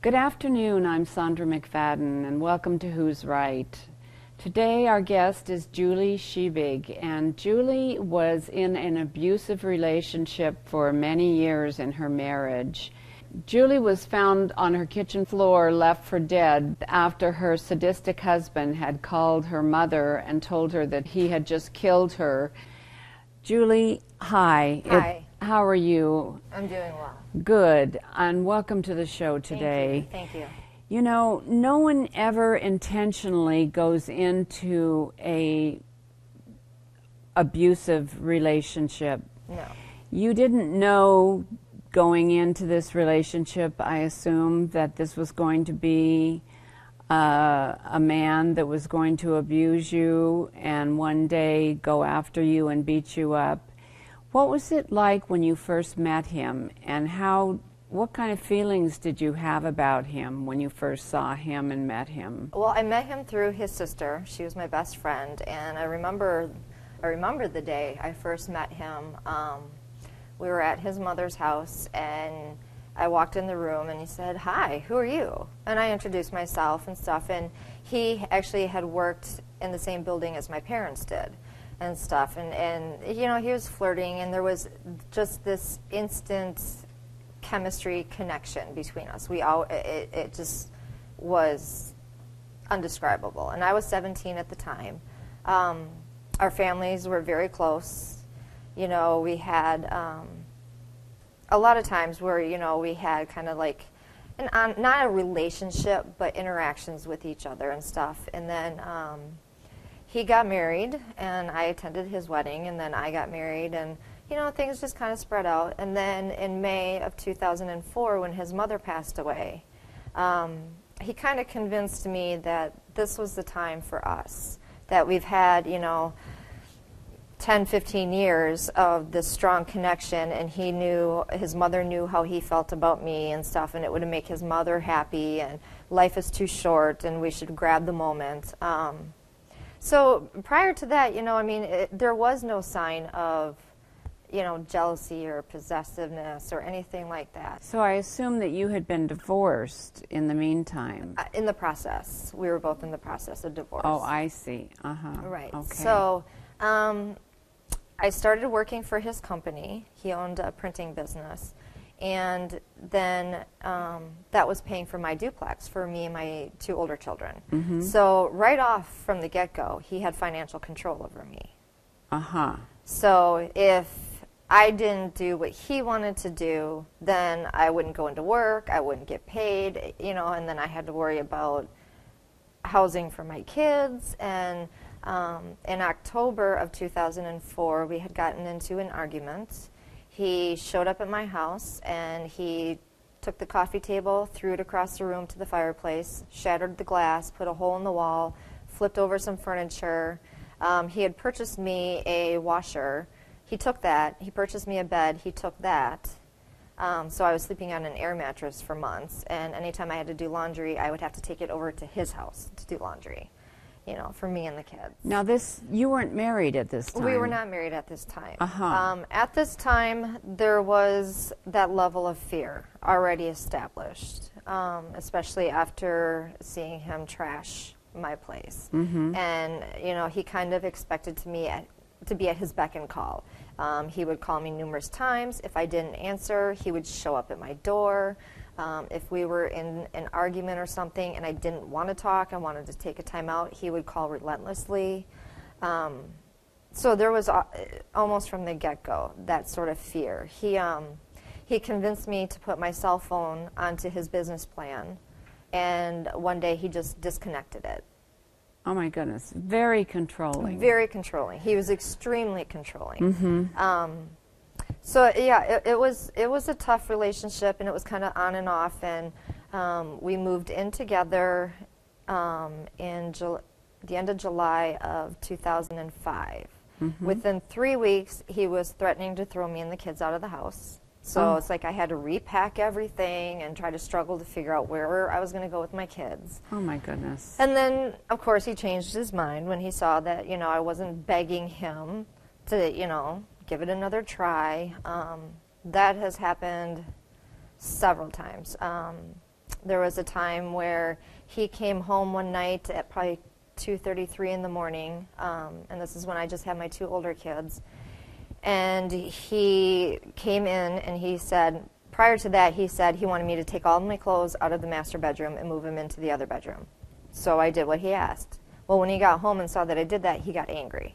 Good afternoon, I'm Sandra McFadden, and welcome to Who's Right. Today our guest is Julie Schebig, and Julie was in an abusive relationship for many years in her marriage. Julie was found on her kitchen floor, left for dead, after her sadistic husband had called her mother and told her that he had just killed her. Julie, hi. Hi. How are you? I'm doing well. Good, and welcome to the show today. Thank you. You know, no one ever intentionally goes into a abusive relationship. No. You didn't know going into this relationship, I assume, that this was going to be a man that was going to abuse you and one day go after you and beat you up. What was it like when you first met him, and what kind of feelings did you have about him when you first saw him and met him? Well, I met him through his sister. She was my best friend, and I remember the day I first met him. We were at his mother's house, and I walked in the room, and he said, "Hi, who are you?" And I introduced myself and stuff, and he actually had worked in the same building as my parents did and stuff, and you know, he was flirting, and there was just this instant chemistry connection between us. It just was undescribable, and I was 17 at the time. Our families were very close. You know, we had a lot of times where, you know, we had kind of like not a relationship, but interactions with each other and stuff. And then he got married, and I attended his wedding, and then I got married, and you know, things just kind of spread out. And then in May of 2004, when his mother passed away, he kind of convinced me that this was the time for us, that we've had, you know, 10, 15 years of this strong connection, and his mother knew how he felt about me and stuff, and it would make his mother happy, and life is too short, and we should grab the moment. So prior to that, you know, I mean, there was no sign of, you know, jealousy or possessiveness or anything like that. So I assume that you had been divorced in the meantime. In the process. We were both in the process of divorce. Oh, I see. Uh-huh. Right. Okay. So I started working for his company. He owned a printing business. And then that was paying for my duplex for me and my two older children. Mm-hmm. So right off from the get-go, he had financial control over me. Uh-huh. So if I didn't do what he wanted to do, then I wouldn't go into work, I wouldn't get paid, you know, and then I had to worry about housing for my kids. And in October of 2004, we had gotten into an argument. He showed up at my house, and he took the coffee table, threw it across the room to the fireplace, shattered the glass, put a hole in the wall, flipped over some furniture. He had purchased me a washer. He took that. He purchased me a bed. He took that. So I was sleeping on an air mattress for months, and anytime I had to do laundry, I would have to take it over to his house to do laundry, you know, for me and the kids. Now you weren't married at this time. We were not married at this time. Uh-huh. At this time, there was that level of fear already established, especially after seeing him trash my place. Mm-hmm. And, you know, he kind of expected to be at his beck and call. He would call me numerous times. If I didn't answer, he would show up at my door. If we were in an argument or something and I didn't want to talk, I wanted to take a time out, he would call relentlessly. So there was almost from the get-go that sort of fear. He convinced me to put my cell phone onto his business plan, and one day he just disconnected it. Oh my goodness, very controlling. Very controlling. He was extremely controlling. Mm-hmm. So yeah, it was a tough relationship, and it was kind of on and off. And we moved in together in the end of July of 2005. Mm-hmm. Within 3 weeks, he was threatening to throw me and the kids out of the house. So it's like I had to repack everything and try to struggle to figure out where I was going to go with my kids. Oh my goodness. And then, of course, he changed his mind when he saw that, you know, I wasn't begging him to, you know, give it another try. That has happened several times. There was a time where he came home one night at probably 2:33 in the morning, and this is when I just had my 2 older kids. And he came in and he said, prior to that, he said he wanted me to take all of my clothes out of the master bedroom and move them into the other bedroom. So I did what he asked. Well, when he got home and saw that I did that, he got angry.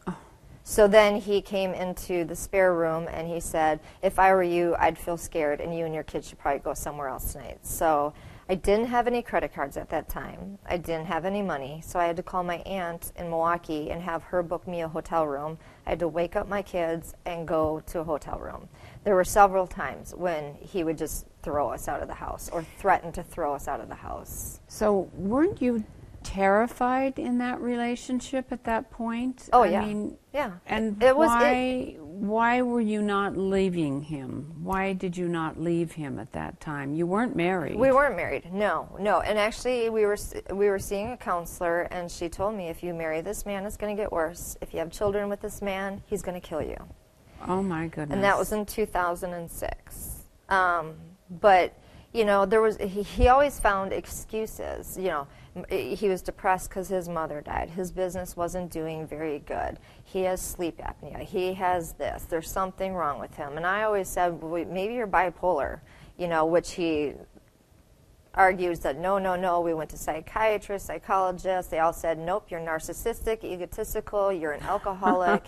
Oh. So then he came into the spare room and he said, if I were you, I'd feel scared and you and your kids should probably go somewhere else tonight. So I didn't have any credit cards at that time. I didn't have any money, so I had to call my aunt in Milwaukee and have her book me a hotel room. I had to wake up my kids and go to a hotel room. There were several times when he would just throw us out of the house or threaten to throw us out of the house. So weren't you terrified in that relationship at that point? Oh, I yeah. mean, yeah. And it why were you not leaving him? Why did you not leave him at that time? You weren't married. We weren't married. No. And actually, we were seeing a counselor, and she told me, if you marry this man, it's going to get worse. If you have children with this man, he's going to kill you. Oh my goodness. And that was in 2006. But you know, he always found excuses. You know, he was depressed because his mother died. His business wasn't doing very good. He has sleep apnea. He has this. There's something wrong with him. And I always said, well, maybe you're bipolar, you know, which he argues that no. We went to psychiatrists, psychologists. They all said, nope, you're narcissistic, egotistical, you're an alcoholic,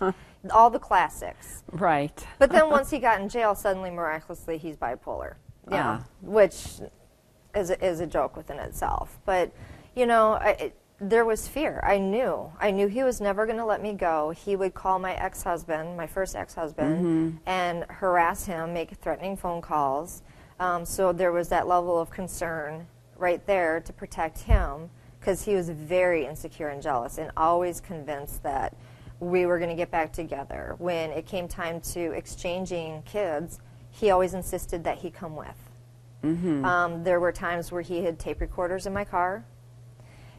all the classics. Right. But then once he got in jail, suddenly, miraculously, he's bipolar. Yeah, which is a joke within itself. But, you know, there was fear. I knew he was never going to let me go. He would call my ex-husband, my first ex-husband, and harass him, make threatening phone calls. So there was that level of concern right there to protect him, because he was very insecure and jealous and always convinced that we were going to get back together. When it came time to exchanging kids, he always insisted that he come with. There were times where he had tape recorders in my car.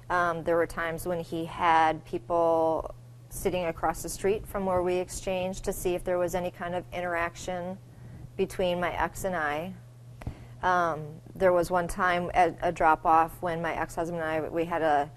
There were times when he had people sitting across the street from where we exchanged to see if there was any kind of interaction between my ex and I. There was one time at a drop-off when my ex-husband and I, we had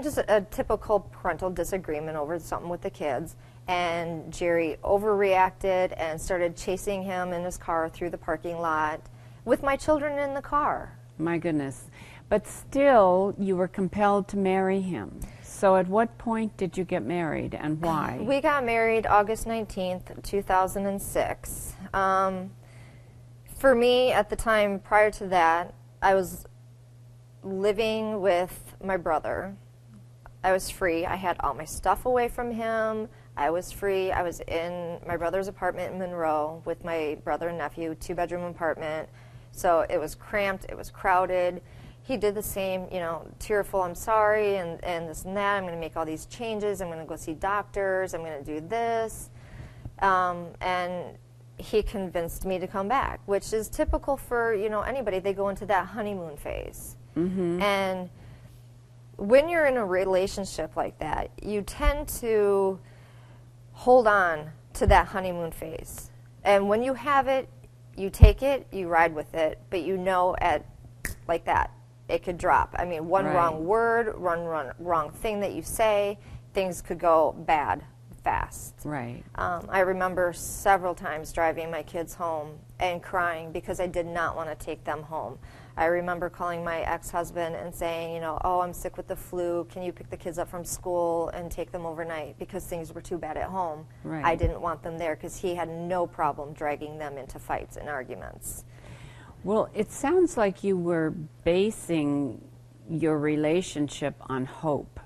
just a typical parental disagreement over something with the kids. And Jerry overreacted and started chasing him in his car through the parking lot with my children in the car. My goodness. But still, you were compelled to marry him. So at what point did you get married and why? We got married August 19th, 2006. For me, at the time prior to that, I was living with my brother. I was free. I had all my stuff away from him. I was free. I was in my brother's apartment in Monroe with my brother and nephew, 2-bedroom apartment. So it was cramped. It was crowded. He did the same, you know, tearful, I'm sorry, and this and that. I'm going to make all these changes. I'm going to go see doctors. I'm going to do this. And he convinced me to come back, which is typical for, you know, anybody. They go into that honeymoon phase. And when you're in a relationship like that, you tend to hold on to that honeymoon phase. And when you have it, you take it, you ride with it, but you know like that, it could drop. I mean, one wrong word, one wrong thing that you say, things could go bad fast. Right. I remember several times driving my kids home and crying because I did not want to take them home. I remember calling my ex-husband and saying, you know, oh, I'm sick with the flu. Can you pick the kids up from school and take them overnight because things were too bad at home. Right. I didn't want them there because he had no problem dragging them into fights and arguments. Well, it sounds like you were basing your relationship on hope.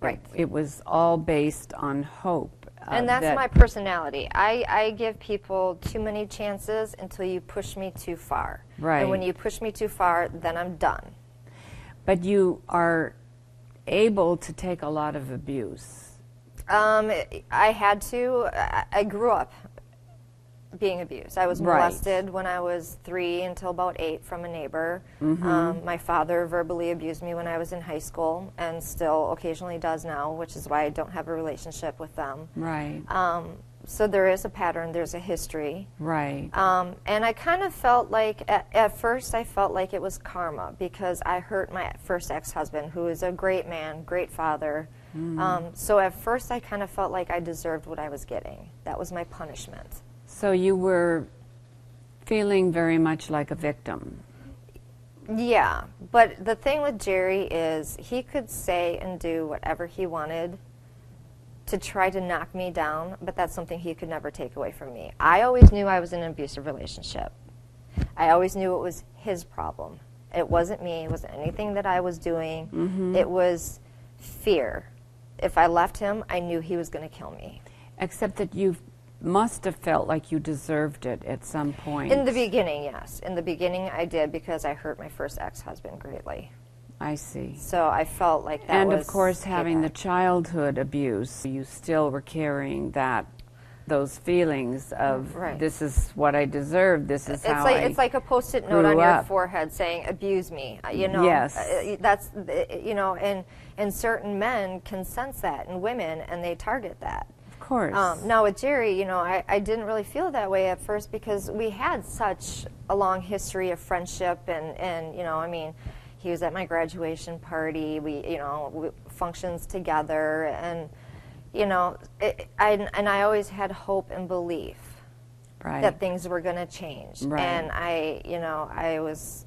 Right. It was all based on hope. And that's my personality. I give people too many chances until you push me too far. Right. And when you push me too far, then I'm done. But you are able to take a lot of abuse. I had to. I grew up being abused. I was molested when I was 3 until about 8 from a neighbor. My father verbally abused me when I was in high school and still occasionally does now, which is why I don't have a relationship with them. Right. So there is a pattern, there's a history. Right. And I kind of felt like, at first I felt like it was karma because I hurt my first ex-husband, who is a great man, great father. So at first I kind of felt like I deserved what I was getting. That was my punishment. So you were feeling very much like a victim. Yeah, but the thing with Jerry is he could say and do whatever he wanted to try to knock me down, but that's something he could never take away from me. I always knew I was in an abusive relationship. I always knew it was his problem. It wasn't me. It wasn't anything that I was doing. It was fear. If I left him, I knew he was going to kill me. Except that you must have felt like you deserved it at some point. In the beginning, yes. In the beginning, I did because I hurt my first ex-husband greatly. I see. So I felt like that and was of course, having payback. the childhood abuse, you still were carrying those feelings of this is what I deserve. This is how it's like a Post-it note on your forehead saying "abuse me." You know, yes, that's you know, and certain men can sense that in women, and they target that. Of course. Now with Jerry, you know, I didn't really feel that way at first because we had such a long history of friendship, and you know, I mean. He was at my graduation party. We functions together, and you know, I always had hope and belief that things were going to change. And I was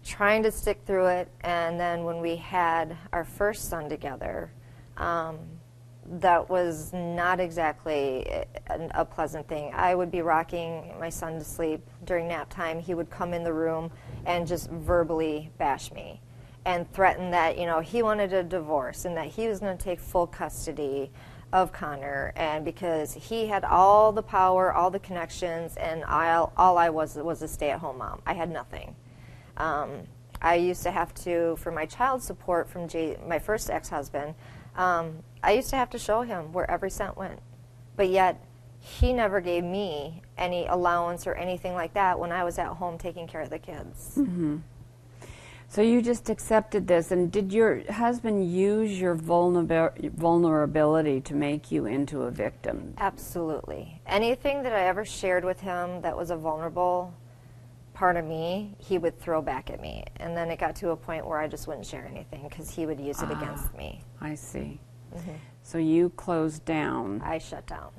trying to stick through it. And then when we had our first son together, that was not exactly a pleasant thing. I would be rocking my son to sleep during nap time. He would come in the room and just verbally bash me and threaten that, you know, he wanted a divorce and that he was going to take full custody of Connor, and because he had all the power, all the connections, and all I was a stay-at-home mom. I had nothing. I used to have to, for my child support from my first ex-husband, I used to have to show him where every cent went. But yet, he never gave me any allowance or anything like that when I was at home taking care of the kids. So you just accepted this, and did your husband use your vulnerability to make you into a victim? Absolutely. Anything that I ever shared with him that was a vulnerable part of me, he would throw back at me. And then it got to a point where I just wouldn't share anything because he would use it against me. I see. So you closed down. I shut down.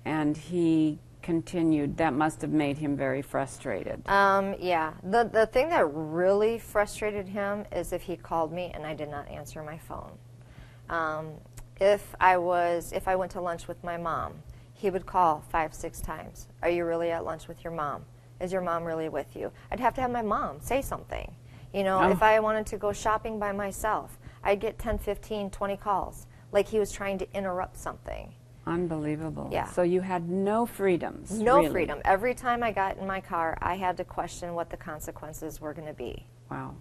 And he continued. That must have made him very frustrated. Yeah. The thing that really frustrated him is if he called me and I did not answer my phone. If I went to lunch with my mom, he would call 5-6 times. Are you really at lunch with your mom? Is your mom really with you? I'd have to have my mom say something. You know, if I wanted to go shopping by myself, I'd get 10, 15, 20 calls, like he was trying to interrupt something. Unbelievable. Yeah. So you had no freedoms. No really. freedom. Every time I got in my car, I had to question what the consequences were going to be. Wow.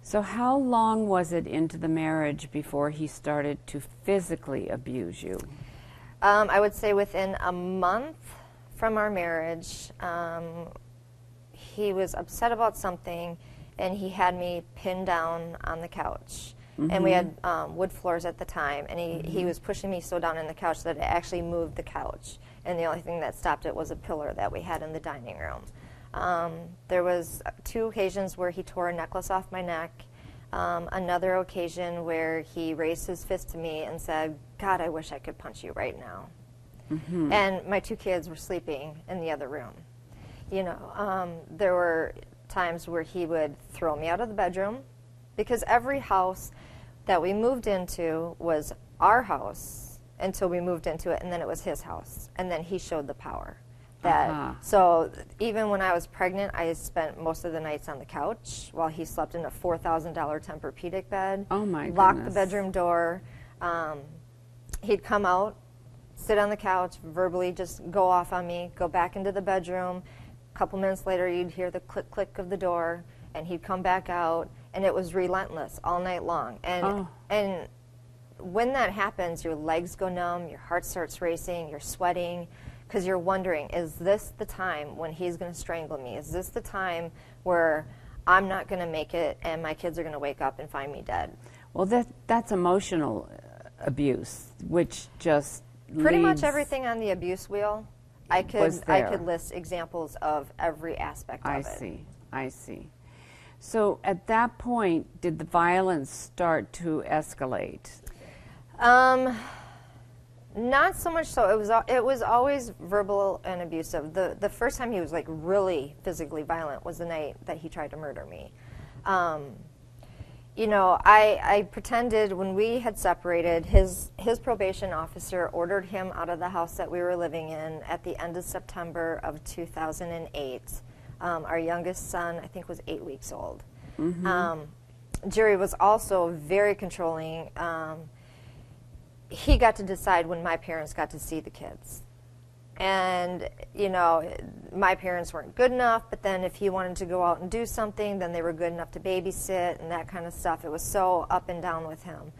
So how long was it into the marriage before he started to physically abuse you? I would say within a month from our marriage, he was upset about something, and he had me pinned down on the couch. And we had wood floors at the time, and he was pushing me so down in the couch that it actually moved the couch. And the only thing that stopped it was a pillar that we had in the dining room. There was 2 occasions where he tore a necklace off my neck. Another occasion where he raised his fist to me and said, "God, I wish I could punch you right now." And my 2 kids were sleeping in the other room. You know, there were times where he would throw me out of the bedroom, because every house that we moved into was our house until we moved into it, and then it was his house, and then he showed the power. So even when I was pregnant, I spent most of the nights on the couch while he slept in a $4,000 Tempur-Pedic bed. Oh my goodness. Locked the bedroom door. He'd come out, sit on the couch, verbally just go off on me, go back into the bedroom. A couple minutes later, you'd hear the click, click of the door, and he'd come back out, and it was relentless all night long. And when that happens, your legs go numb, your heart starts racing, you're sweating, because you're wondering, is this the time when he's going to strangle me? Is this the time where I'm not going to make it and my kids are going to wake up and find me dead? Well, that's emotional abuse, which just Pretty much leads everything on the abuse wheel. I could list examples of every aspect of it. I see. So at that point, did the violence start to escalate? Not so much so. It was always verbal and abusive. The first time he was like really physically violent was the night that he tried to murder me. You know, I pretended when we had separated, his probation officer ordered him out of the house that we were living in at the end of September of 2008. Our youngest son, I think, was 8 weeks old. Jerry was also very controlling. He got to decide when my parents got to see the kids. And, you know, my parents weren't good enough, but then if he wanted to go out and do something, then they were good enough to babysit and that kind of stuff. It was so up and down with him.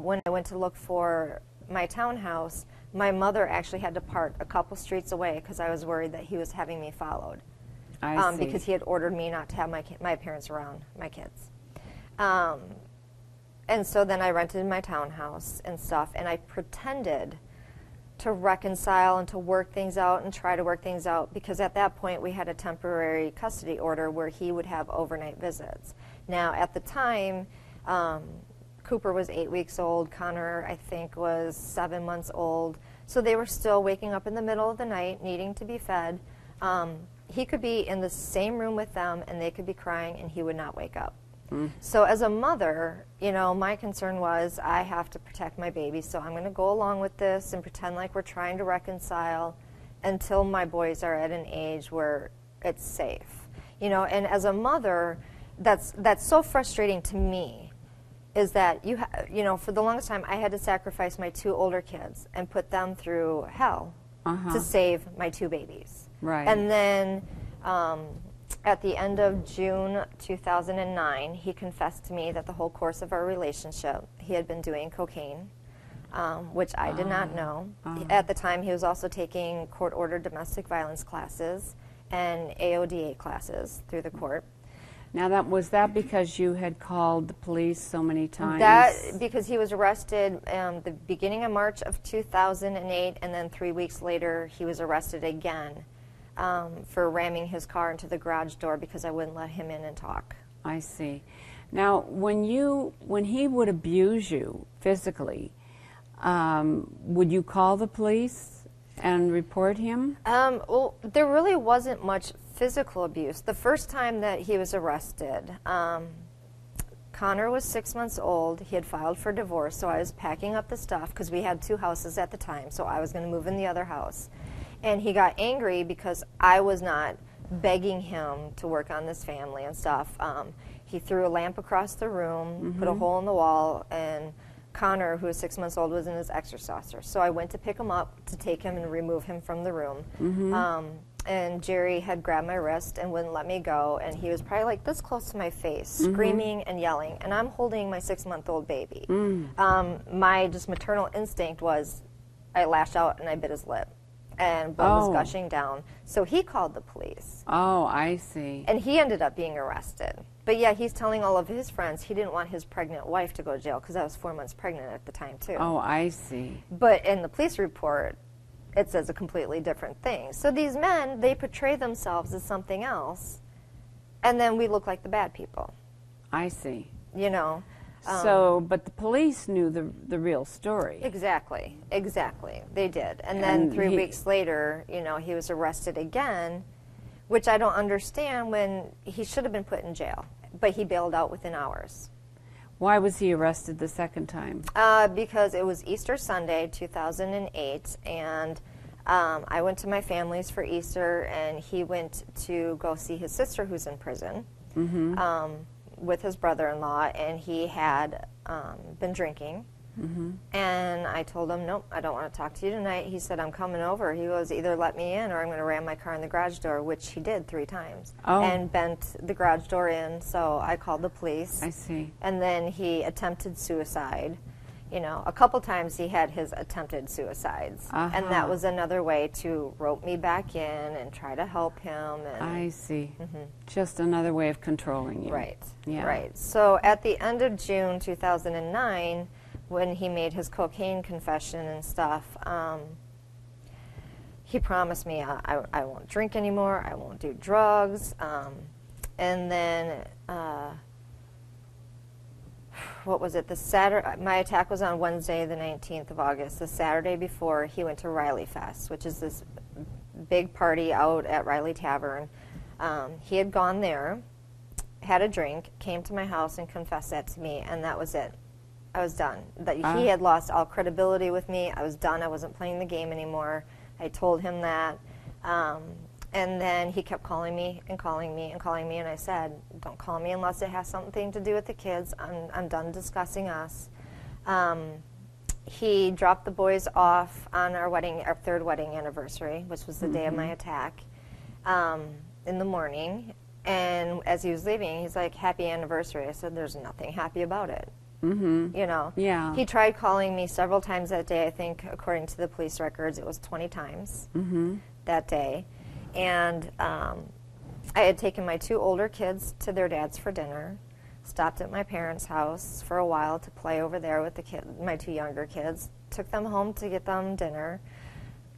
When I went to look for my townhouse, my mother actually had to park a couple streets away because I was worried that he was having me followed. I see. Because he had ordered me not to have my parents around my kids. And so then I rented my townhouse and stuff, and I pretended to reconcile and to work things out and try to work things out, because at that point we had a temporary custody order where he would have overnight visits. Now, at the time, Cooper was 8 weeks old, Connor, I think, was 7 months old, so they were still waking up in the middle of the night, needing to be fed. He could be in the same room with them, and they could be crying, and he would not wake up. So as a mother, you know, my concern was I have to protect my baby, so I'm going to go along with this and pretend like we're trying to reconcile until my boys are at an age where it's safe. You know, and as a mother, that's so frustrating to me, is that you know, for the longest time I had to sacrifice my 2 older kids and put them through hell to save my 2 babies. Right. And then at the end of June 2009, he confessed to me that the whole course of our relationship, he had been doing cocaine, which I did not know. At the time, he was also taking court-ordered domestic violence classes and AODA classes through the court. Now, was that because you had called the police so many times? That, because he was arrested the beginning of March of 2008, and then 3 weeks later, he was arrested again. For ramming his car into the garage door because I wouldn't let him in and talk. I see. Now, when he would abuse you physically, would you call the police and report him? Well, there really wasn't much physical abuse. The first time that he was arrested, Connor was 6 months old. He had filed for divorce, so I was packing up the stuff because we had 2 houses at the time, so I was going to move in the other house. And he got angry because I was not begging him to work on this family and stuff. He threw a lamp across the room, put a hole in the wall, and Connor, who was 6 months old, was in his exerciser. So I went to pick him up to take him and remove him from the room. And Jerry had grabbed my wrist and wouldn't let me go, and he was probably like this close to my face, screaming and yelling, and I'm holding my 6-month-old baby. My just maternal instinct was I lashed out and I bit his lip. And blood was gushing down. So he called the police. Oh, I see. And he ended up being arrested. But yeah, he's telling all of his friends he didn't want his pregnant wife to go to jail because I was 4 months pregnant at the time, too. Oh, I see. But in the police report, it says a completely different thing. So these men, they portray themselves as something else, and then we look like the bad people. I see. You know? But the police knew the real story. Exactly, they did. And then 3 weeks later, you know, he was arrested again, which I don't understand when he should have been put in jail, but he bailed out within hours. Why was he arrested the second time? Because it was Easter Sunday, 2008, and I went to my family's for Easter, and he went to go see his sister who's in prison. With his brother-in-law, and he had been drinking. And I told him, nope, I don't want to talk to you tonight. He said, I'm coming over. He goes, either let me in or I'm going to ram my car in the garage door, which he did 3 times, and bent the garage door in. So I called the police. I see. And then he attempted suicide. You know, a couple times he had his attempted suicides, and that was another way to rope me back in and try to help him. And I see. Just another way of controlling you. Right. Yeah. Right. So at the end of June 2009, when he made his cocaine confession and stuff, he promised me I won't drink anymore, I won't do drugs, and then what was it, the Saturday, my attack was on Wednesday the 19th of August. The Saturday before, he went to Riley Fest, which is this big party out at Riley Tavern. He had gone there, had a drink, came to my house and confessed that to me, and that was it. I was done. He had lost all credibility with me. I was done. I wasn't playing the game anymore. I told him that. And then he kept calling me and calling me and calling me, and I said, don't call me unless it has something to do with the kids. I'm done discussing us. He dropped the boys off on our third wedding anniversary, which was the day of my attack, in the morning. And as he was leaving, he's like, happy anniversary. I said, there's nothing happy about it. You know, he tried calling me several times that day. I think, according to the police records, it was 20 times that day. And I had taken my 2 older kids to their dads for dinner, stopped at my parents' house for a while to play over there with my 2 younger kids, took them home to get them dinner,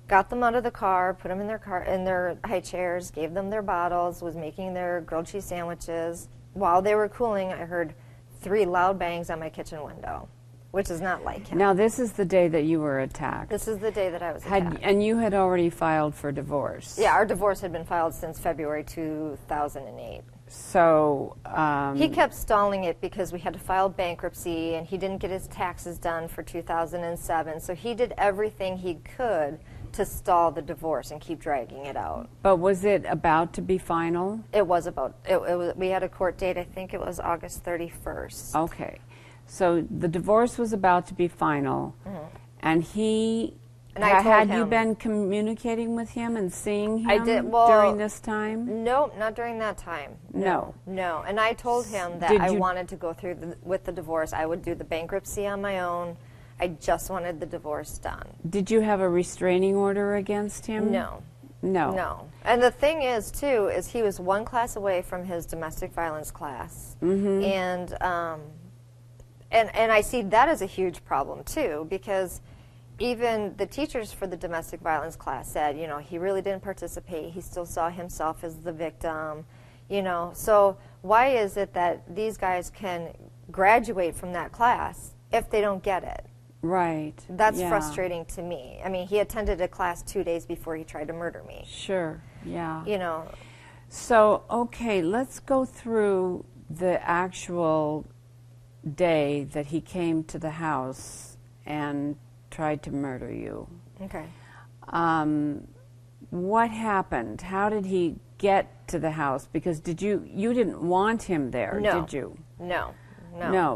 got them out of the car, put them in their high chairs, gave them their bottles, was making their grilled cheese sandwiches. While they were cooling, I heard 3 loud bangs on my kitchen window, which is not like him. Now, this is the day that you were attacked. This is the day that I was attacked. And you had already filed for divorce. Yeah, our divorce had been filed since February 2008. So he kept stalling it because we had to file bankruptcy, and he didn't get his taxes done for 2007. So he did everything he could to stall the divorce and keep dragging it out. But was it about to be final? It was about. We had a court date. I think it was August 31st. Okay, so the divorce was about to be final, and he. And I told had him, you been communicating with him and seeing him I did, well, during this time? No, not during that time. No. And I told him that I wanted to go through with the divorce. I would do the bankruptcy on my own. I just wanted the divorce done. Did you have a restraining order against him? No. No. No. And the thing is, too, is he was 1 class away from his domestic violence class. And I see that as a huge problem, too, because even the teachers for the domestic violence class said, you know, he really didn't participate. He still saw himself as the victim, you know. So why is it that these guys can graduate from that class if they don't get it? Right. That's frustrating to me. I mean, he attended a class 2 days before he tried to murder me. Sure, yeah. You know. So, okay, let's go through the actual day that he came to the house and tried to murder you. Okay. What happened? How did he get to the house? Because you didn't want him there, did you? No.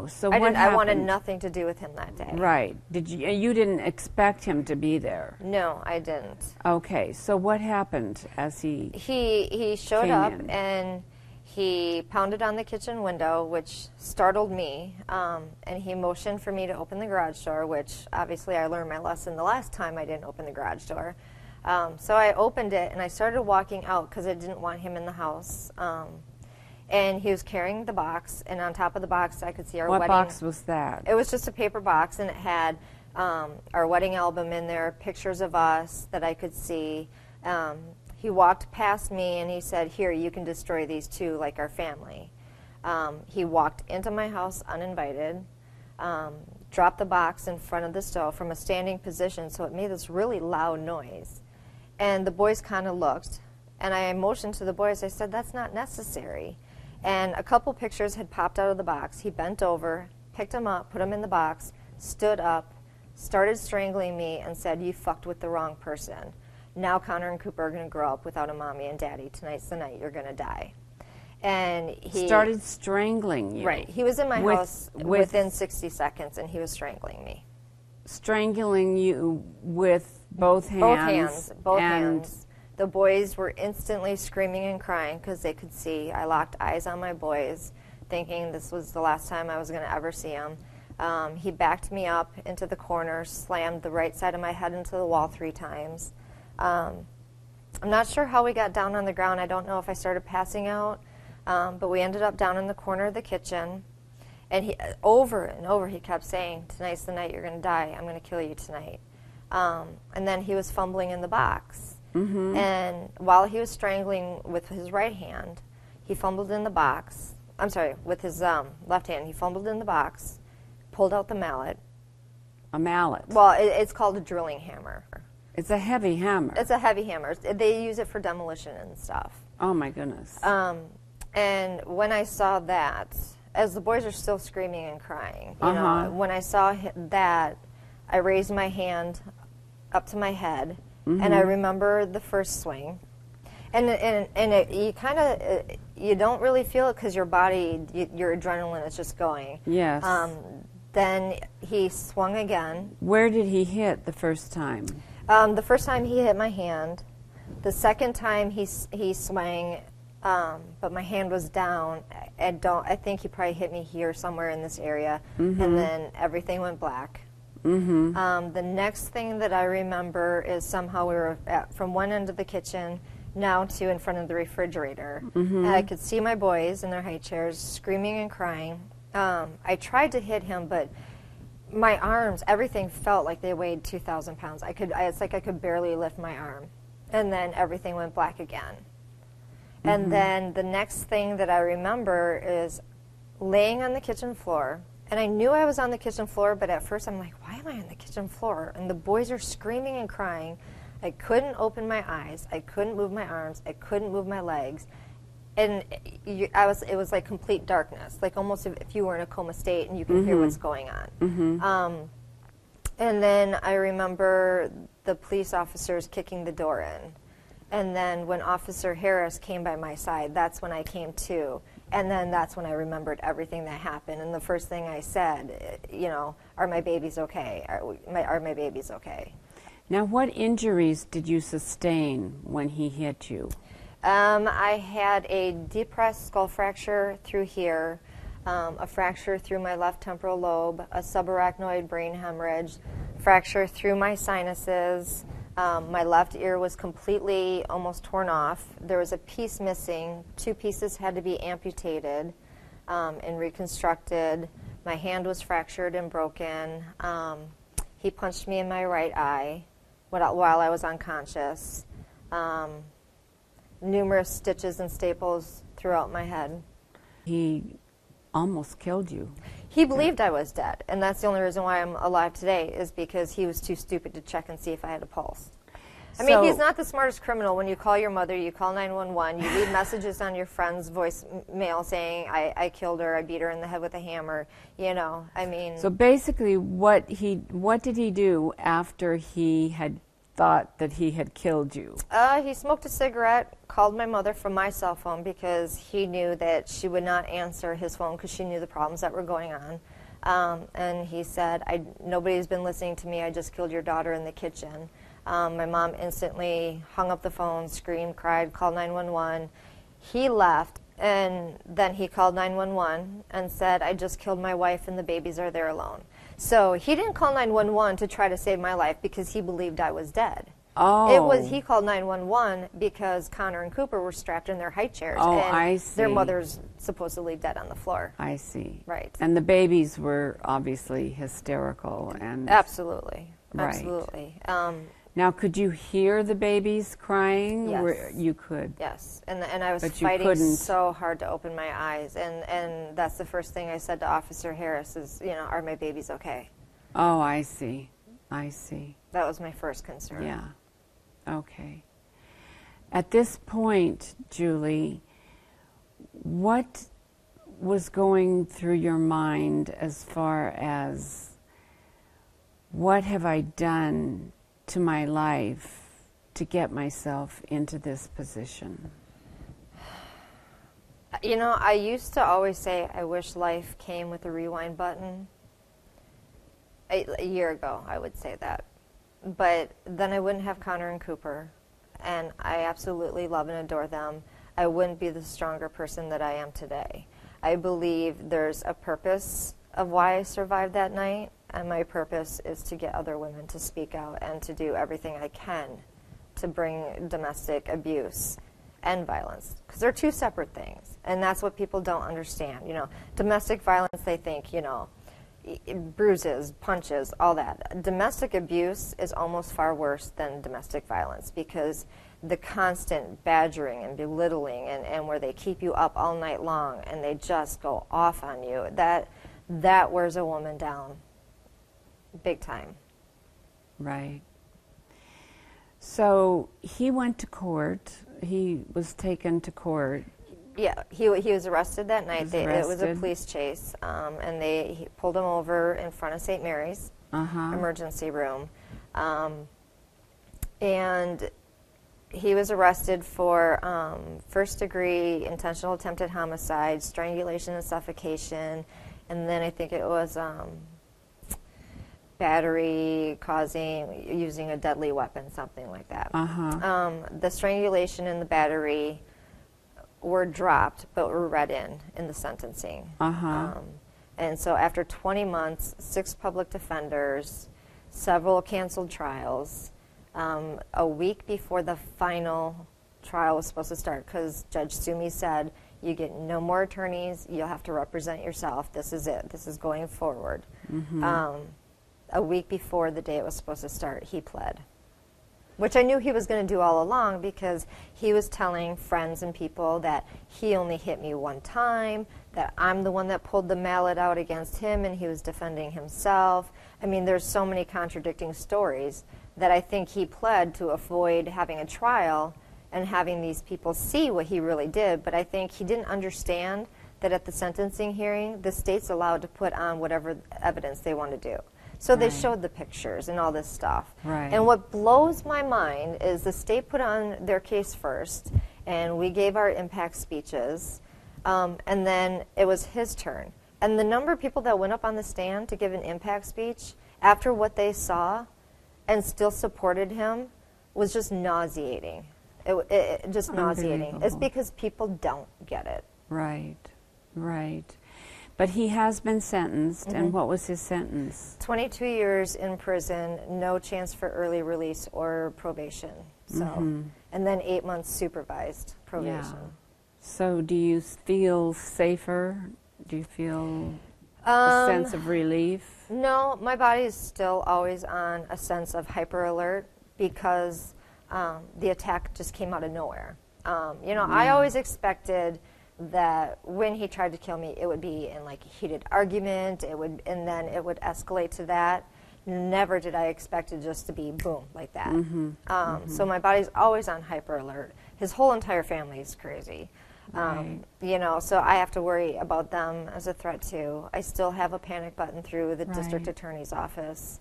So what happened? I wanted nothing to do with him that day. Right. You didn't expect him to be there? No, I didn't. Okay. So what happened as he showed up in? And he pounded on the kitchen window, which startled me, and he motioned for me to open the garage door, which obviously I learned my lesson the last time I didn't open the garage door. So I opened it, and I started walking out because I didn't want him in the house. And he was carrying the box, and on top of the box I could see our wedding. What box was that? It was just a paper box, and it had our wedding album in there, pictures of us that I could see. He walked past me and he said, here, you can destroy these too, like our family. He walked into my house uninvited, dropped the box in front of the stove from a standing position, so it made this really loud noise. And the boys kind of looked, and I motioned to the boys. I said, that's not necessary. And a couple pictures had popped out of the box. He bent over, picked them up, put them in the box, stood up, started strangling me, and said, you fucked with the wrong person. Now Connor and Cooper are going to grow up without a mommy and daddy. Tonight's the night you're going to die. And he started strangling you. Right. He was in my house within 60 seconds, and he was strangling me. Strangling you with both hands? Both hands. The boys were instantly screaming and crying because they could see. I locked eyes on my boys, thinking this was the last time I was going to ever see them. He backed me up into the corner, slammed the right side of my head into the wall 3 times. I'm not sure how we got down on the ground. I don't know if I started passing out, but we ended up down in the corner of the kitchen. And he, over and over, he kept saying, tonight's the night you're going to die. I'm going to kill you tonight. And then he was fumbling in the box. Mm-hmm. And while he was strangling with his right hand, he fumbled in the box. I'm sorry, with his left hand. He fumbled in the box, pulled out the mallet. A mallet? Well, it's called a drilling hammer. It's a heavy hammer. It's a heavy hammer. They use it for demolition and stuff. Oh, my goodness. And when I saw that, as the boys are still screaming and crying, you know, when I saw that, I raised my hand up to my head, and I remember the first swing. And you kind of, you don't really feel it because your body, your adrenaline is just going. Yes. Then he swung again. Where did he hit the first time? The first time he hit my hand. The second time he swung, but my hand was down. I think he probably hit me here somewhere in this area, and then everything went black. The next thing that I remember is somehow we were from one end of the kitchen now to in front of the refrigerator. And I could see my boys in their high chairs screaming and crying. I tried to hit him, but my arms, everything felt like they weighed 2,000 pounds. It's like I could barely lift my arm. And then everything went black again. And then the next thing that I remember is laying on the kitchen floor. And I knew I was on the kitchen floor, but at first I'm like, why am I on the kitchen floor? And the boys are screaming and crying. I couldn't open my eyes. I couldn't move my arms. I couldn't move my legs. And it was like complete darkness, like almost if you were in a coma state and you can hear what's going on. And then I remember the police officers kicking the door in. And then when Officer Harris came by my side, that's when I came to. And then that's when I remembered everything that happened. And the first thing I said, you know, are my babies okay? Are my babies okay? Now, what injuries did you sustain when he hit you? I had a depressed skull fracture through here, a fracture through my left temporal lobe, a subarachnoid brain hemorrhage, fracture through my sinuses. My left ear was completely almost torn off. There was a piece missing. 2 pieces had to be amputated and reconstructed. My hand was fractured and broken. He punched me in my right eye while I was unconscious. Numerous stitches and staples throughout my head. He almost killed you. He believed I was dead, and that's the only reason why I'm alive today, is because he was too stupid to check and see if I had a pulse. I mean, he's not the smartest criminal. When you call your mother, you call 911, you leave messages on your friend's voicemail saying, I killed her, I beat her in the head with a hammer, you know, I mean. So basically, what did he do after he had thought that he had killed you? He smoked a cigarette, called my mother from my cell phone because he knew that she would not answer his phone because she knew the problems that were going on. And he said, nobody's been listening to me, I just killed your daughter in the kitchen. My mom instantly hung up the phone, screamed, cried, called 911. He left, and then he called 911 and said, I just killed my wife and the babies are there alone. So he didn't call 911 to try to save my life because he believed I was dead. Oh. He called 911 because Connor and Cooper were strapped in their high chairs. Oh, and I see. Their mother's supposedly dead on the floor. I see. Right. And the babies were obviously hysterical and... Absolutely. Right. Absolutely. Now, could you hear the babies crying? Yes. You could. Yes, and I was But you fighting couldn't. so hard to open my eyes, and that's the first thing I said to Officer Harris is, you know, are my babies okay? Oh, I see. I see. That was my first concern. Yeah. Okay. At this point, Julie, what was going through your mind as far as what have I done to my life to get myself into this position? You know, I used to always say, I wish life came with a rewind button. A year ago, I would say that. But then I wouldn't have Connor and Cooper, and I absolutely love and adore them. I wouldn't be the stronger person that I am today. I believe there's a purpose of why I survived that night, and my purpose is to get other women to speak out and to do everything I can to bring domestic abuse and violence, because they're two separate things, and that's what people don't understand. You know, domestic violence, they think, you know, bruises, punches, all that. Domestic abuse is almost far worse than domestic violence, because the constant badgering and belittling and where they keep you up all night long and they just go off on you, that wears a woman down big time. Right. So he went to court. He was taken to court. Yeah, he was arrested that night. It was a police chase, and he pulled him over in front of St. Mary's emergency room, and he was arrested for first-degree intentional attempted homicide, strangulation and suffocation, and then I think it was battery using a deadly weapon, something like that. The strangulation and the battery were dropped, but were read in the sentencing. And so after 20 months, 6 public defenders, several canceled trials, a week before the final trial was supposed to start, because Judge Sumi said, you get no more attorneys, you'll have to represent yourself, this is it, this is going forward. A week before the day it was supposed to start, he pled. Which I knew he was going to do all along, because he was telling friends and people that he only hit me one time, that I'm the one that pulled the mallet out against him, and he was defending himself. I mean, there's so many contradicting stories that I think he pled to avoid having a trial and having these people see what he really did. But I think he didn't understand that at the sentencing hearing, the state's allowed to put on whatever evidence they want to do. So they showed the pictures and all this stuff. And what blows my mind is the state put on their case first, and we gave our impact speeches, and then it was his turn. And the number of people that went up on the stand to give an impact speech after what they saw and still supported him was just nauseating. It just nauseating. It's because people don't get it. Right. But he has been sentenced, and what was his sentence? 22 years in prison, no chance for early release or probation. So, and then 8 months supervised probation. So do you feel safer? Do you feel a sense of relief? No, my body is still always on a sense of hyper alert, because the attack just came out of nowhere. You know, I always expected that when he tried to kill me, it would be in like a heated argument, and then it would escalate to that. Never did I expect it just to be boom, like that. So my body's always on hyper alert. His whole entire family is crazy. You know, so I have to worry about them as a threat too. I still have a panic button through the district attorney's office.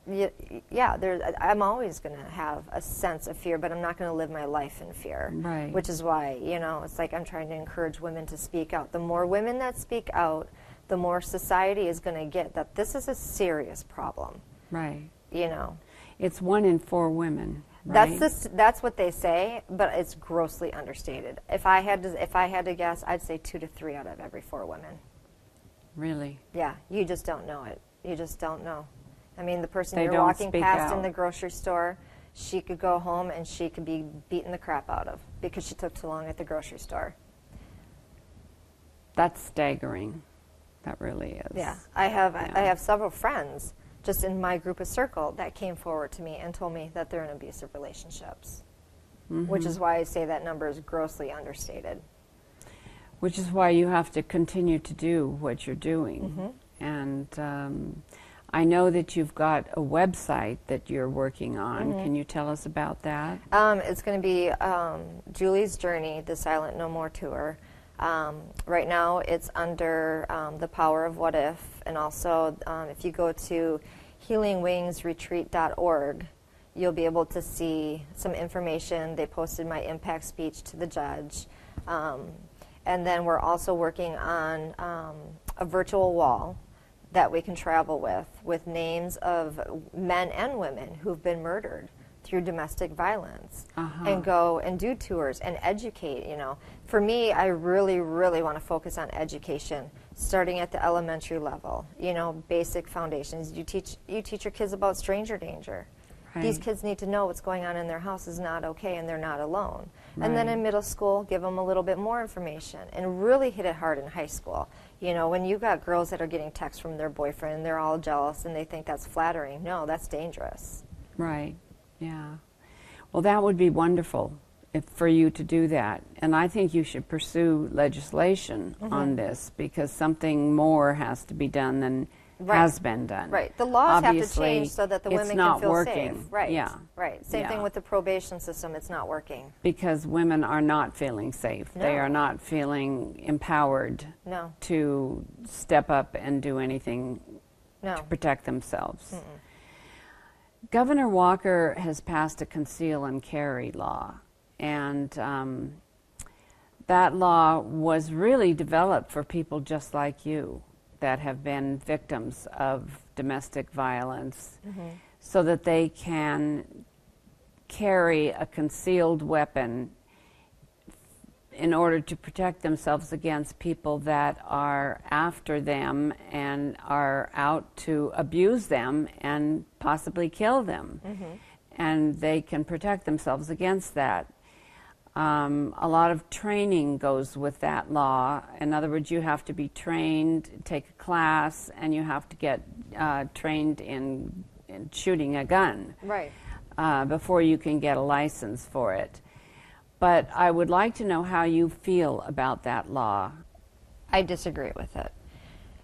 I'm always going to have a sense of fear, but I'm not going to live my life in fear. Which is why, you know, it's like I'm trying to encourage women to speak out. The more women that speak out, the more society is going to get that this is a serious problem. You know, it's 1 in 4 women. That's what they say, but it's grossly understated. If I had to guess, I'd say 2 to 3 out of every 4 women. Really? Yeah, you just don't know it. You just don't know. I mean, the person you're walking past in the grocery store, she could go home and she could be beaten the crap out of because she took too long at the grocery store. That's staggering. That really is. Yeah, I have several friends just in my group of circle that came forward to me and told me that they're in abusive relationships, which is why I say that number is grossly understated. Which is why you have to continue to do what you're doing. And I know that you've got a website that you're working on. Can you tell us about that? It's going to be Julie's Journey, the Silent No More Tour. Right now it's under The Power of What If, and also if you go to healingwingsretreat.org, you'll be able to see some information. They posted my impact speech to the judge. And then we're also working on a virtual wall that we can travel with names of men and women who've been murdered through domestic violence, and go and do tours and educate. You know, for me, I really, really want to focus on education, starting at the elementary level. You know, basic foundations. You teach your kids about stranger danger. These kids need to know what's going on in their house is not okay and they're not alone. Right. And then in middle school, give them a little bit more information and really hit it hard in high school. You know, when you got girls that are getting texts from their boyfriend and they're all jealous and they think that's flattering, no, that's dangerous. Right, yeah. Well, that would be wonderful for you to do that. And I think you should pursue legislation on this, because something more has to be done than has been done. Right. The laws Obviously, have to change so that the women it's can not feel working. safe. Right. Yeah. Right. Same thing with the probation system. It's not working. Because women are not feeling safe. No. They are not feeling empowered to step up and do anything to protect themselves. Governor Walker has passed a conceal and carry law, and that law was really developed for people just like you that have been victims of domestic violence, so that they can carry a concealed weapon in order to protect themselves against people that are after them and are out to abuse them and possibly kill them. And they can protect themselves against that. A lot of training goes with that law. In other words, you have to be trained, take a class, and you have to get trained in shooting a gun before you can get a license for it. But I would like to know how you feel about that law. I disagree with it.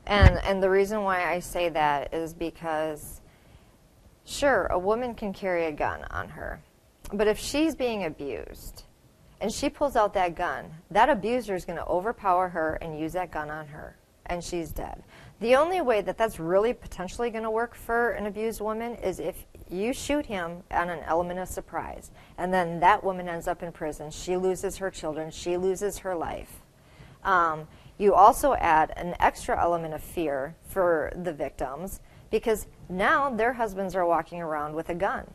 And the reason why I say that is because, sure, a woman can carry a gun on her, but if she's being abused and she pulls out that gun, that abuser is going to overpower her and use that gun on her, and she's dead. The only way that that's really potentially going to work for an abused woman is if you shoot him on an element of surprise, and then that woman ends up in prison. She loses her children. She loses her life. You also add an extra element of fear for the victims, because now their husbands are walking around with a gun.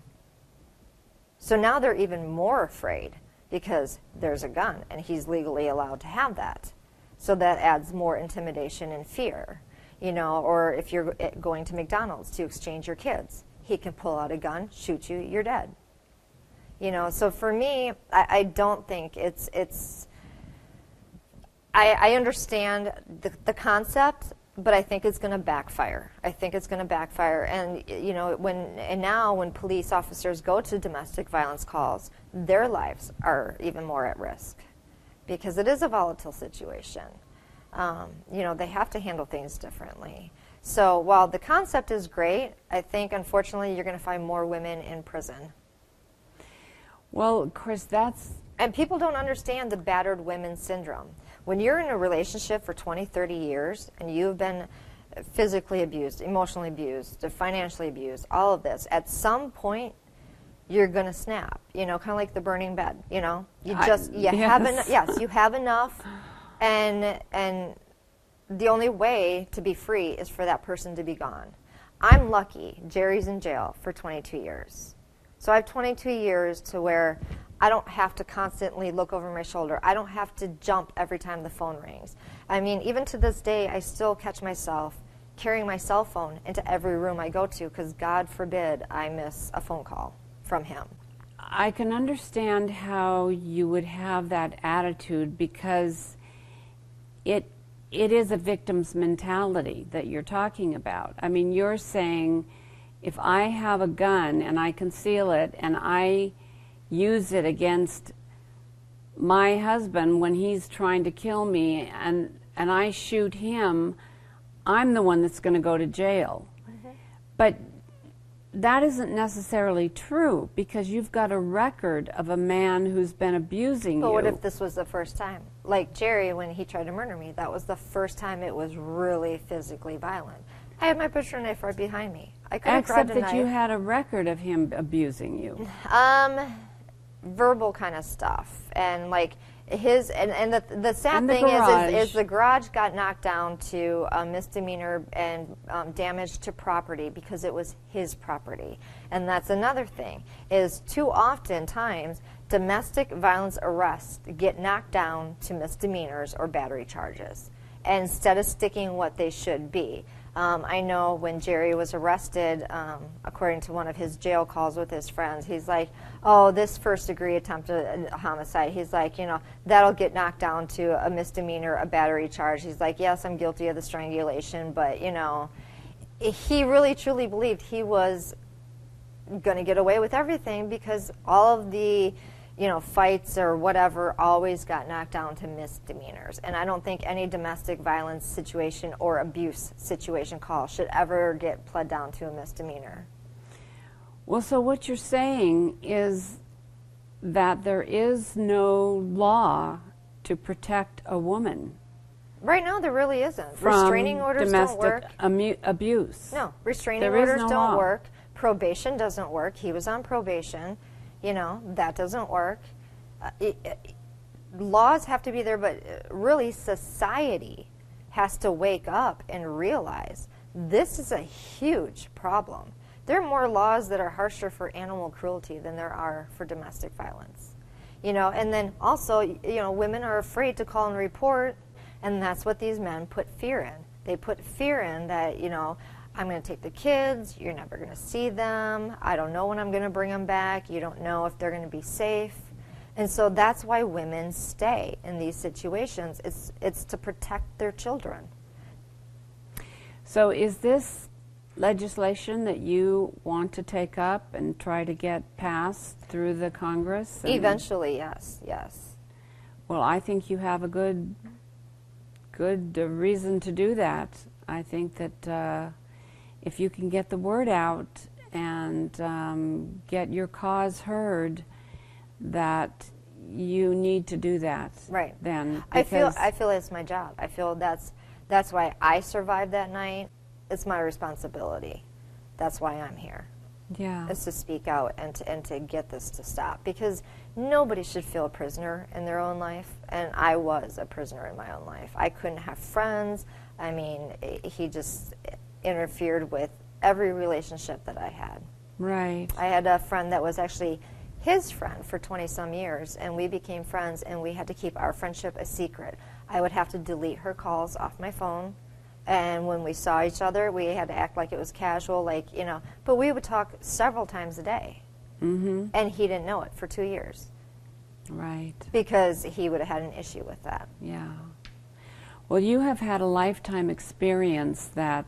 So now they're even more afraid because there's a gun, and he's legally allowed to have that. So that adds more intimidation and fear. You know, or if you're going to McDonald's to exchange your kids, he can pull out a gun, shoot you, you're dead. You know, so for me, I don't think I understand the concept, but I think it's going to backfire. I think it's going to backfire. And, you know, now when police officers go to domestic violence calls, their lives are even more at risk because it is a volatile situation. You know, they have to handle things differently. So while the concept is great, I think, unfortunately, you're going to find more women in prison. Well, Chris, And people don't understand the battered women syndrome. When you're in a relationship for 20, 30 years, and you've been physically abused, emotionally abused, financially abused, all of this, at some point, you're going to snap, you know, kind of like the burning bed, you know? You have enough, and the only way to be free is for that person to be gone. I'm lucky. Jerry's in jail for 22 years. So I have 22 years to where I don't have to constantly look over my shoulder. I don't have to jump every time the phone rings. I mean, even to this day, I still catch myself carrying my cell phone into every room I go to because God forbid I miss a phone call from him. I can understand how you would have that attitude because it is a victim's mentality that you're talking about. I mean, you're saying, if I have a gun and I conceal it and I use it against my husband when he's trying to kill me and I shoot him, I'm the one that's going to go to jail. But that isn't necessarily true because you've got a record of a man who's been abusing you. But what if this was the first time? Like Jerry, when he tried to murder me, that was the first time it was really physically violent. I had my butcher knife right behind me. I could have grabbed a knife. Except that you had a record of him abusing you. Verbal kind of stuff. And like his, and the sad thing is the garage got knocked down to a misdemeanor and damage to property because it was his property. And that's another thing, is too often times domestic violence arrests get knocked down to misdemeanors or battery charges instead of sticking what they should be. I know when Jerry was arrested, according to one of his jail calls with his friends, he's like, oh, this first-degree attempted homicide, he's like, you know, that'll get knocked down to a misdemeanor, a battery charge. He's like, yes, I'm guilty of the strangulation, but, you know, he really truly believed he was going to get away with everything because all of the, you know, fights or whatever always got knocked down to misdemeanors. And I don't think any domestic violence situation or abuse situation call should ever get pled down to a misdemeanor. Well, so what you're saying is that there is no law to protect a woman. Right now, there really isn't. From restraining orders don't work. Abuse. No, restraining orders don't work. Probation doesn't work. He was on probation. You know, that doesn't work. Laws have to be there, but really society has to wake up and realize this is a huge problem. There are more laws that are harsher for animal cruelty than there are for domestic violence. You know, and then also, you know, women are afraid to call and report, and that's what these men put fear in. They put fear in that, you know, I'm going to take the kids, you're never going to see them, I don't know when I'm going to bring them back, you don't know if they're going to be safe. And so that's why women stay in these situations. It's to protect their children. So is this legislation that you want to take up and try to get passed through the Congress? Eventually, yes, yes. Well, I think you have a good reason to do that. I think that if you can get the word out and get your cause heard, that you need to do that. Right. Then I feel it's my job. I feel that's why I survived that night. It's my responsibility. That's why I'm here. Yeah. Is to speak out and to get this to stop, because nobody should feel a prisoner in their own life, and I was a prisoner in my own life. I couldn't have friends. I mean, he just interfered with every relationship that I had. Right. I had a friend that was actually his friend for 20-some years, and we became friends, and we had to keep our friendship a secret. I would have to delete her calls off my phone, and when we saw each other, we had to act like it was casual, like, you know, but we would talk several times a day. Mm-hmm. And he didn't know it for 2 years. Right. Because he would have had an issue with that. Yeah. Well, you have had a lifetime experience that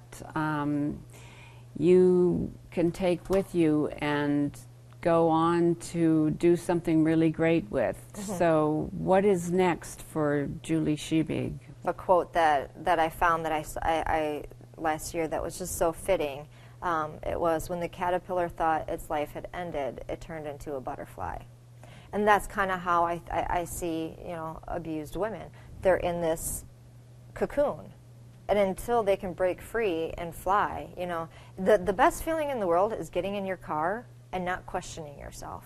you can take with you and go on to do something really great with. Mm-hmm. So what is next for Julie Schebig? A quote that I found that I last year that was just so fitting. It was, when the caterpillar thought its life had ended, it turned into a butterfly. And that's kind of how I see, you know, abused women. They're in this cocoon. And until they can break free and fly, you know, the best feeling in the world is getting in your car and not questioning yourself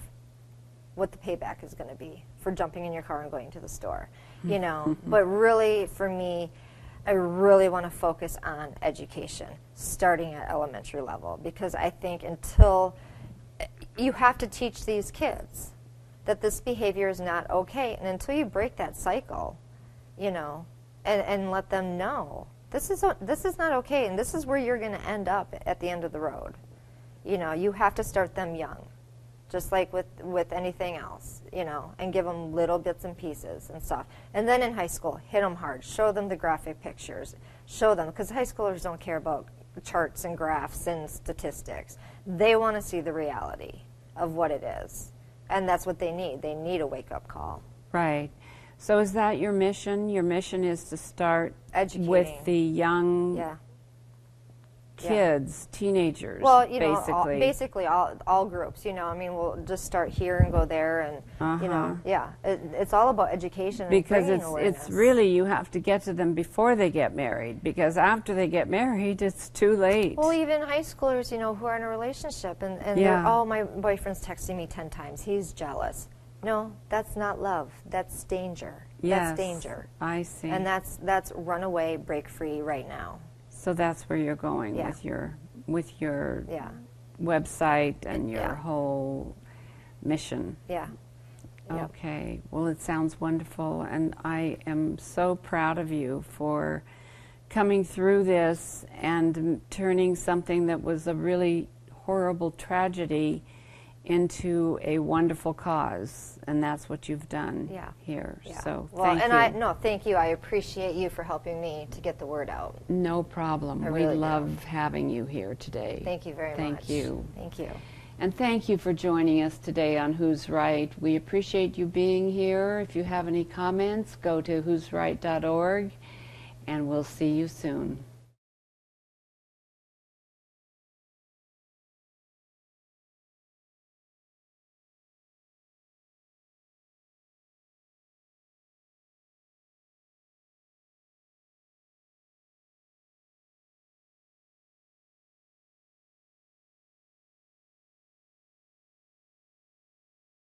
what the payback is going to be for jumping in your car and going to the store, you know. But really, for me, I really want to focus on education, starting at elementary level, because I think until you have to teach these kids that this behavior is not okay, and until you break that cycle, you know, and let them know this is not okay, and this is where you're going to end up at the end of the road. You know, you have to start them young, just like with anything else, you know, and give them little bits and pieces and stuff. And then in high school, hit them hard, show them the graphic pictures, show them, because high schoolers don't care about charts and graphs and statistics. They want to see the reality of what it is, and that's what they need. They need a wake-up call. Right. So is that your mission? Your mission is to start educating with the young kids, teenagers, well, you know, basically. all groups, you know. I mean, we'll just start here and go there, and, you know, it's all about education and because bringing awareness. It's really, you have to get to them before they get married, because after they get married, it's too late. Well, even high schoolers, you know, who are in a relationship, and they're, oh, my boyfriend's texting me 10 times, he's jealous. No, that's not love. That's danger. Yes, that's danger. I see. And that's run away, break free right now. So that's where you're going with your website and your whole mission. Yeah. Okay. Well, it sounds wonderful, and I am so proud of you for coming through this and turning something that was a really horrible tragedy into a wonderful cause, and that's what you've done here. Yeah. So well, thank you. Thank you. I appreciate you for helping me to get the word out. No problem. We really love having you here today. Thank you very much. Thank you. Thank you. And thank you for joining us today on Who's Right. We appreciate you being here. If you have any comments, go to whosright.org, and we'll see you soon.